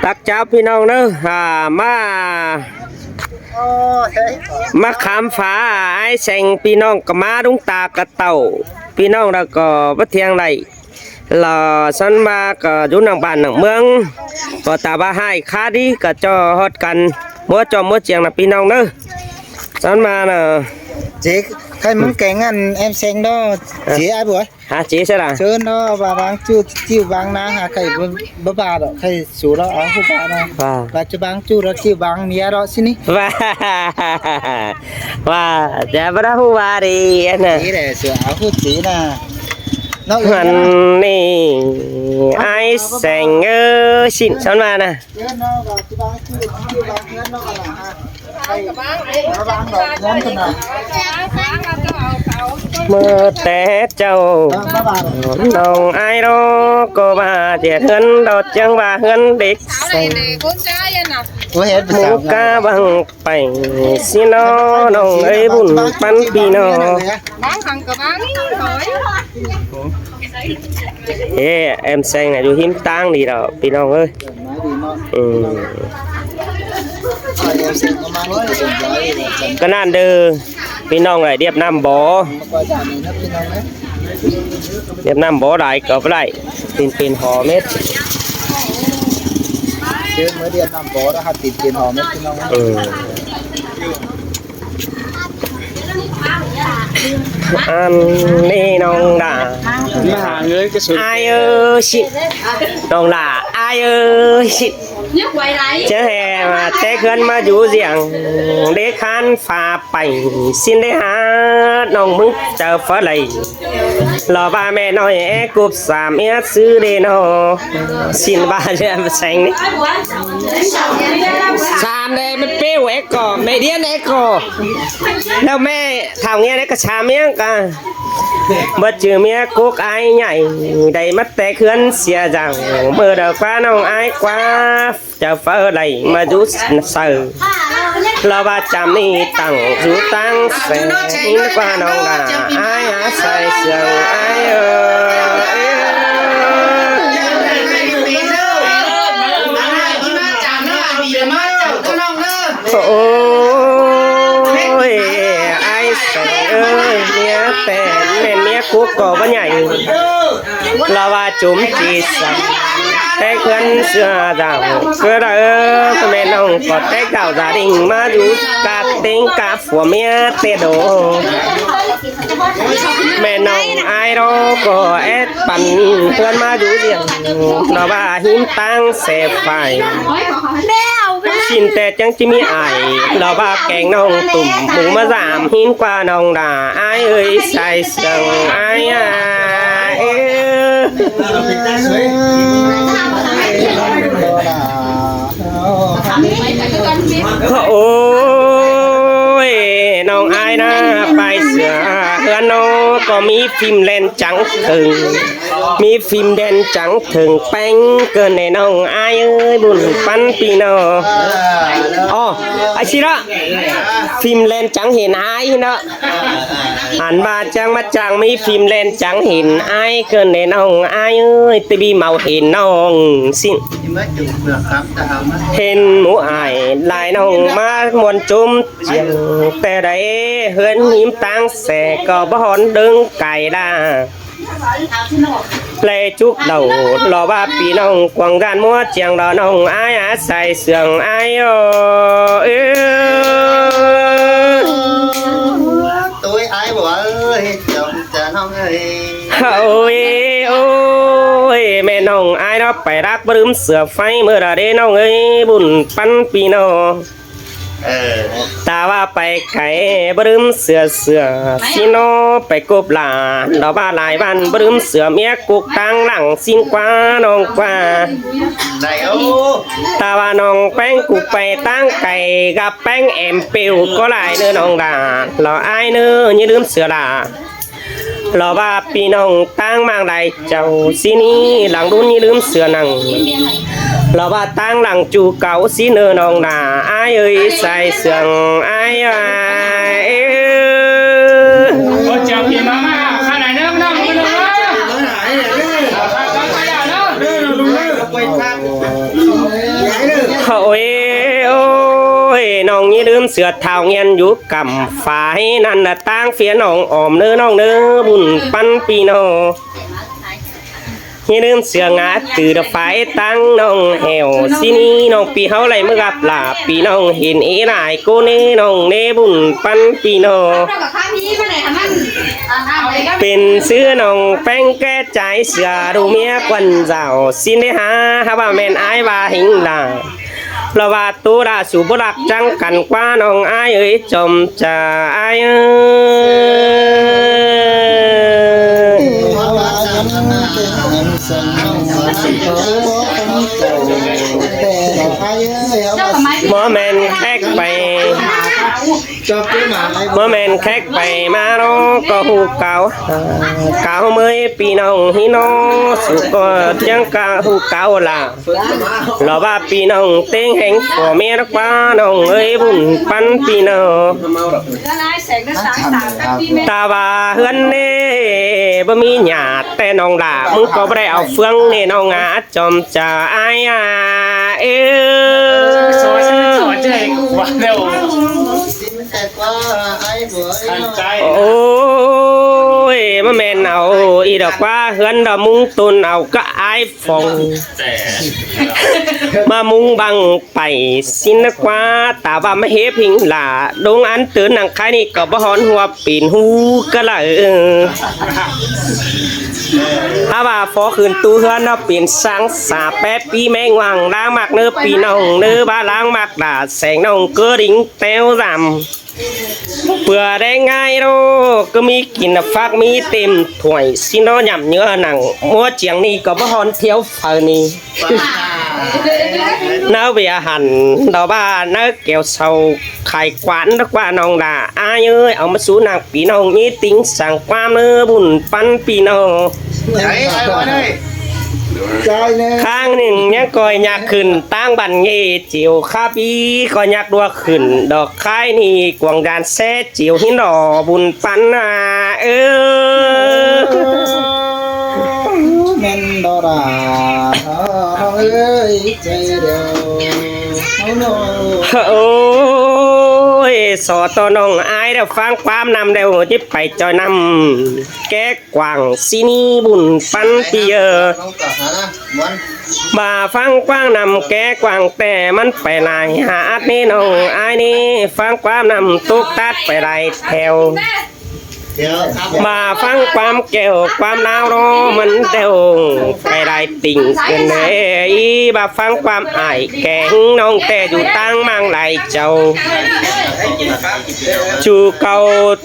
ตักเจ้าพี่น้องเนอะมาขามฟ้าไอ้แสงพี่น้องก็มาดุงตากระเต่าพี่น้องแล้วก็บ่เที่ยงไรหล่อสันมาก็อยู่นางบ้านนางเมืองก็ตาบ้าให้คาดีก็จอฮอดกันมัวจอมมัวเจียงนะพี่น้องเนอะสันมาเนอะchị thay muốn kén ăn em xem đó chị ai buổi hả chị sẽ là chứ nó và bán chu chiêu bán ná hà cây bơ bà đó cây số đó ở khu bà đó và cho bán chu đó chiêu bán mía đó xin đi và dạ bắt đầu qua đi anh nè chị để sửa áo khu chị nè nó mình nè ai sành ơ xịn son mà nè mơ té châu đồng ai đó cô bà trẻ hơn đọt chân bà hơn đích mũ ca bằng bảnh xin nó đồng ấy bùn bắn pì nó em xem này chú hiếm tang đi đâu pì nó ơi cái nan đưaพี่น้องlại điệp nam bó điệp nam bó đại cỡ lại tiền hò mét chứ mới điệp nam bó đã hạt tiền hò métพี่น้องăn đi nong đà ai ơi xịn nong đà ai ơi xịn chứ hè mà té khăn mà chú giảng để khăn phà bảnh xin để hát nong mừng chờ phá lầy lò ba mẹ nói cụp xàm ép sư để nó xin ba em xanh đấy xàm đây mới bêu ép cỏ mẹ điên ép cỏ đâu mẹ thảo nghe đấy cả xàm miếng cả bất trừ mía cuốc ai nhảy đầy mắt té khướn xìa rằng mơ đầu quá nông ai quá chờ phơ đầy mà rút sờ lo ba trăm đi tặng rú tăng sẽ nhìn qua nông là ai á say sương ai ôi ai say ơi mía té nên mía cuốc có vẫn nhảy lo ba chúng chỉ sẵn té khăn xưa rằng cứ đỡ mẹ nông có té gạo gia đình mà rút cả tính cả của mẹ té đồ mẹ nông ai đó có ép bắn khăn mà rút riêng nó bà hiếm tăng sẽ phải xin té chẳng chỉ mi ai nó bà kèn nông tùm mù mà giảm hiếm qua nông là ai ơi sai sừng ai ôi nông ai na phải sửa hơn nó có mi phim lên trắng thường mi phim đen trắng thường bánh cơn này nông ai ơi buồn bắn pino ai xí đó phim lên trắng hiện ai đó hẳn ba trang mắt trang mi phim lên trắng hiện ai cơn này nông ai ơi tivi màu hiện nông xin hình mũ ải lại nông má muôn chôm chiều tè đấy hươn hiếm tăng sẽ có bó hòn đứng cài đa lê chúc đầu lò ba pì nông quăng gan mua chiang đò nông ai á xài sườn ai tôi ai bỏ ơi chồng cha nông ôi ơi ôi mẹ nông ai đó phải đáp bướm sửa phay mưa ra đây nông ơi bùn pan pì nô taว่าไปไข่บรึมเสือสิโนไปกบหลาดอกบ้าหลายวันบรึมเสือเมียกุกตังหลังสิ้นกว่าน้องกว่าตาว่าน้องแป้งกุกไปตั้งไก่กับแป้งแอมปิวก็หลายเนื้อน้องด่าเราอายเนื้ออย่าลืมเสือด่าเราว่าพี่น้องตั้งมางใดเจ้าสินี้หลังรุ่นอย่าลืมเสือนังเราว่าตั้งหลังจูเก่าสิเนื้อน้องด่าอายเอ้ยใส่เสืองอายก็เจ้าพี่มาขนาดนั้นน้องนี่เลย โอ้ยโอ้ยน้องนี่ลืมเสือเท้าเงียนอยู่กำฝ่ายนั่นน่ะตั้งเฟียน้องออมเนื้อน้องเนื้อบุญปันปีโนนี่ลืมเสืองาตื่นฝ่ายตั้งน้องแหวสินี่น้องปีเฮาไหลเมื่อกับลาปีน้องเห็นเอหลายโกเน่น้องเน่บุญปันปีโนเป็นซื้อน้องแป้งแก้ใจเสือดูเมียควันเจ้าสินได้หาว่าแม่นอายว่าหิงลาเพราะว่าตัวราสูบรักจังกันกว่าน้องอายเอ้ยจมจะอายหมอแมนแขกไปหมอแมนแขกไปมาโนก็หูเก่าเก่าเมื่อปีน้องฮิโนสุก็ยังกาหูเก่าล่ะเราว่าปีน้องเต็งแห่งผัวเมียรักว่าน้องเอ้ยบุญปันปีน้องตาว่าเฮือนเน่บ่มีหยาดแต่น้องด่ามึงก็บ่ได้เอาเฟืองเน่น้องงาจอมจะอายเอ้สอนใจว่าเร็วโอ้ยมาแม่นเอาอีดอกว่าเฮือนดอกมุงตุนเอาก็อายฟองมามุงบังไปสินกว่าตาว่ามาเฮพิงหล่าดงอันตื่นหนังคายนี่ก็บ่ฮอนหัวปีนหูก็ละถ้าว่าฟอคืนตู้เฮือนเนาะเปลี่ยนสังสาแป๊บปีแมงวังล้างมักเนื้อปีน้องเนื้อบ้าล้างมักด่าแสงน้องเกลือดิ่งเต้วรำเปื่อได้ง่ายโรก็มีกินฟักมีเต็มถ้วยสิน้อหย่ำเนื้อหนังมัวเจียงนี่ก็บ่ฮอนเที่ยวเฟอนี่น้าเวียหันดอกบ้าน้าแก้วเศร้าไข่กวานนักว่าน้องด่าอายเอ้ยเอามาสู้นางปีน้องนี่ติ้งสั่งความเนื้อบุญปันปีน้องข้างหนึ่งยังก่อยอยากขึ้นตั้งบันเงจิ๋วข้าปีก็อยากดัวขึ้นดอกไข่นี่กวางดานแซ่จิ๋วหินดอบุญปันแม่นดอราเอ้ยใจเดียวโอ้ยสอต่อน้องอายเดี๋ยวฟังความนำเดี๋ยวจิไปจอยนำแก้กวางสินีบุญปันปีมาฟังกว้างนำแก้กวางแต่มันไปไหนหาดนี่น้องอายนี่ฟังความนำตุกตัดไปไหนแถวมาฟังความเกี่ยวความนาวรอมันเดียวไปได้ติ่งกันเลยมาฟังความอายแก่งน้องแต่อยู่ตั้งมั่งไหลเจ้าจูเก่า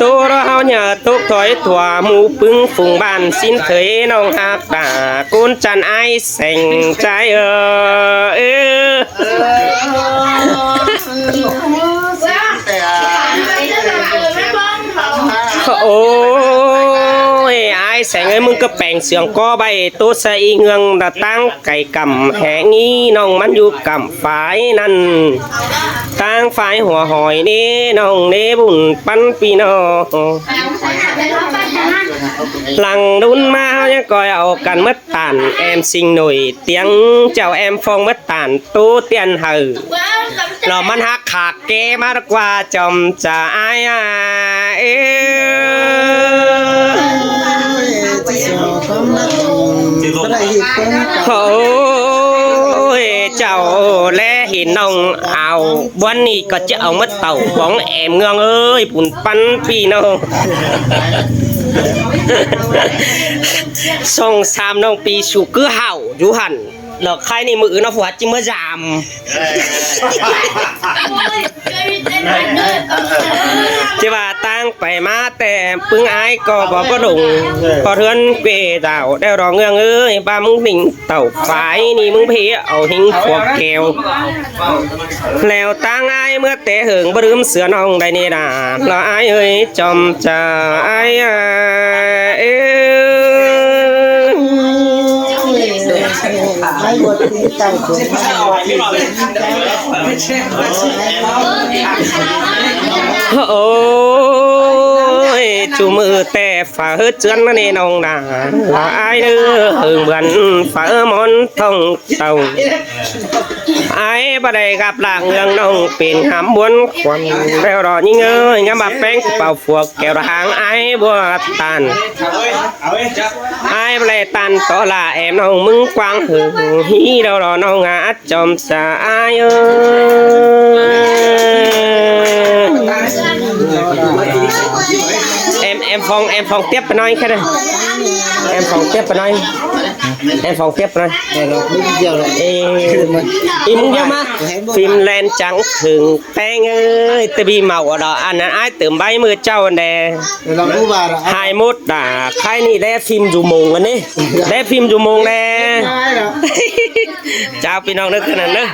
ตัวเราเนี่ยตุกถอยถั่วหมูปึ้งฝุ่งบ้านสิ้นเถยน้องหักตากุนจันไอเส่งใจโอ้ยไอ้แสงเอ้ยมึงก็แป่งเสียงก็ใบตัวใส่เงืองตะตั้งไก่กำแหงนี้น้องมันอยู่กำฝ่ายนั่นตั้งฝ่ายหัวหอยนี่น้องเนบุญปันปีนอหลังดุนมาเนี่ยก็เอากันมัดตานแอมสิงหน่อยเตียงเจ้าแอมฟองมัดตานตู้เตียนเหือเรามันหักขาเกมากกว่าจอมจะอายโอ้ยเจ้าและเห็นน้องเอาวันนี้ก็จะเอามัดเต่าของแอมเงืองเอ้ยปุ่นปันปีน้องส่งสามน้องปีสุกือเห่าอยู่หันหลอกใครในมือน้องผัวจิมเมื่อจามจะว่าตั้งไปมาแต่ปึ้งอายก็บอกก็ดุงพอเทือนเปเต่าได้รองเงืองเอ้ยบ้ามึงหนิงเต่าฝ่ายนี่มึงเพียเอาหิงขวบแก้วแล้วตั้งอายเมื่อแต่เหิงบรืมเสือน้องได้นี่ด่าละอายเอ้ยจอมจะอายให้บทที่เต่าถึงโอ้ย ยจูมือแต่ฝ่าเฮือเจือนมาเนน้องนาลาอายเด้อหึงเหมือนฝ่าเฮือมนท่องเต่าอายบ่ได้กับลางเงืองน้องเป็นหำบวนควันแล้วรอยิ่งเอ้ยงามบาแป้งเป่าฟวกแก้วหางอายบัวตันอายบ่ได้ตันต่อลาแอมน้องมึงกวางหึงฮีเรารอน้องอาจอมสาอายเอ้ยem phòng tiếp với nói cái này em phòng tiếp với nói em phòng tiếp với nói em muốn nhớ má phim lên trắng thường tên ơi từ bi màu ở đó anh ai từ bay mưa trâu nè 21 đã khai ni đe phim dù mùng anh ấy đe phim dù mùng nè chào phiน้องนึกขนาดนั้น